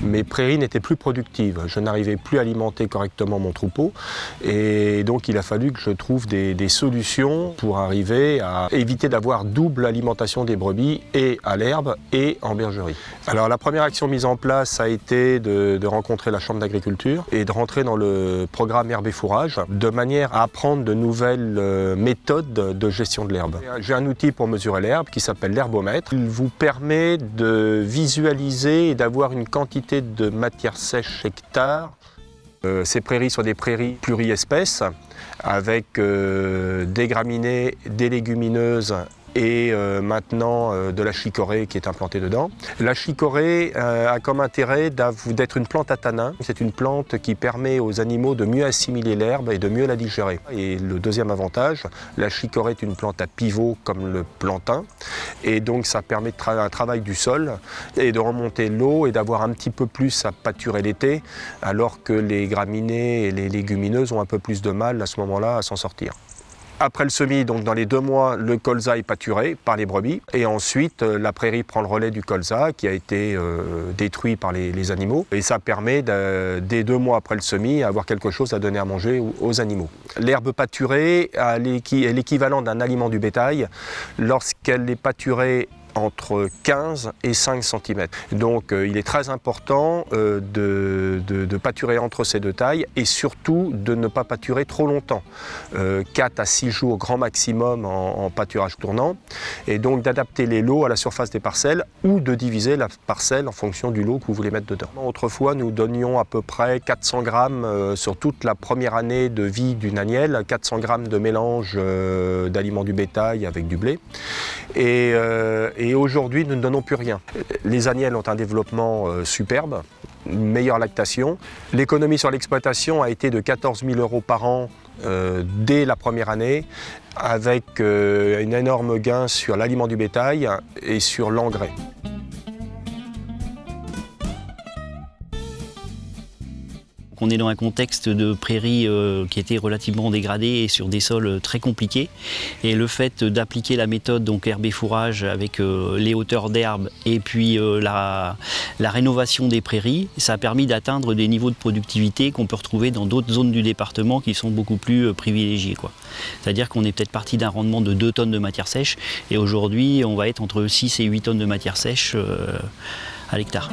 mes prairies n'étaient plus productives. Je n'arrivais plus à alimenter correctement mon troupeau et donc il a fallu que je trouve des solutions pour arriver à éviter d'avoir double alimentation des brebis et à l'herbe et en bergerie. Alors la première action mise en place a été de rencontrer la Chambre d'agriculture et de rentrer dans le programme herbe et fourrage de manière à apprendre de nouvelles méthodes de gestion de l'herbe. J'ai un outil pour mesurer l'herbe qui s'appelle l'herbomètre. Il vous permet de visualiser et d'avoir une quantité de matière sèche hectare. Ces prairies sont des prairies pluriespèces avec des graminées, des légumineuses et maintenant de la chicorée qui est implantée dedans. La chicorée a comme intérêt d'être une plante à tanin. C'est une plante qui permet aux animaux de mieux assimiler l'herbe et de mieux la digérer. Et le deuxième avantage, la chicorée est une plante à pivot comme le plantain. Et donc ça permet un travail du sol et de remonter l'eau et d'avoir un petit peu plus à pâturer l'été, alors que les graminées et les légumineuses ont un peu plus de mal à ce moment-là à s'en sortir. Après le semis, donc dans les 2 mois, le colza est pâturé par les brebis et ensuite la prairie prend le relais du colza qui a été détruit par les animaux et ça permet dès 2 mois après le semis avoir quelque chose à donner à manger aux animaux. L'herbe pâturée est l'équivalent d'un aliment du bétail lorsqu'elle est pâturée entre 15 et 5 cm. Donc il est très important de pâturer entre ces 2 tailles et surtout de ne pas pâturer trop longtemps. 4 à 6 jours grand maximum en pâturage tournant et donc d'adapter les lots à la surface des parcelles ou de diviser la parcelle en fonction du lot que vous voulez mettre dedans. Autrefois nous donnions à peu près 400 grammes sur toute la première année de vie d'une agnelle, 400 grammes de mélange d'aliments du bétail avec du blé. Et aujourd'hui, nous ne donnons plus rien. Les agnelles ont un développement superbe, une meilleure lactation. L'économie sur l'exploitation a été de 14 000 € par an dès la première année, avec un énorme gain sur l'aliment du bétail et sur l'engrais. On est dans un contexte de prairies qui était relativement dégradées et sur des sols très compliqués. Et le fait d'appliquer la méthode donc herbe et fourrage avec les hauteurs d'herbe et puis la rénovation des prairies, ça a permis d'atteindre des niveaux de productivité qu'on peut retrouver dans d'autres zones du département qui sont beaucoup plus privilégiées, quoi. C'est-à-dire qu'on est peut-être parti d'un rendement de 2 tonnes de matière sèche et aujourd'hui on va être entre 6 et 8 tonnes de matière sèche à l'hectare.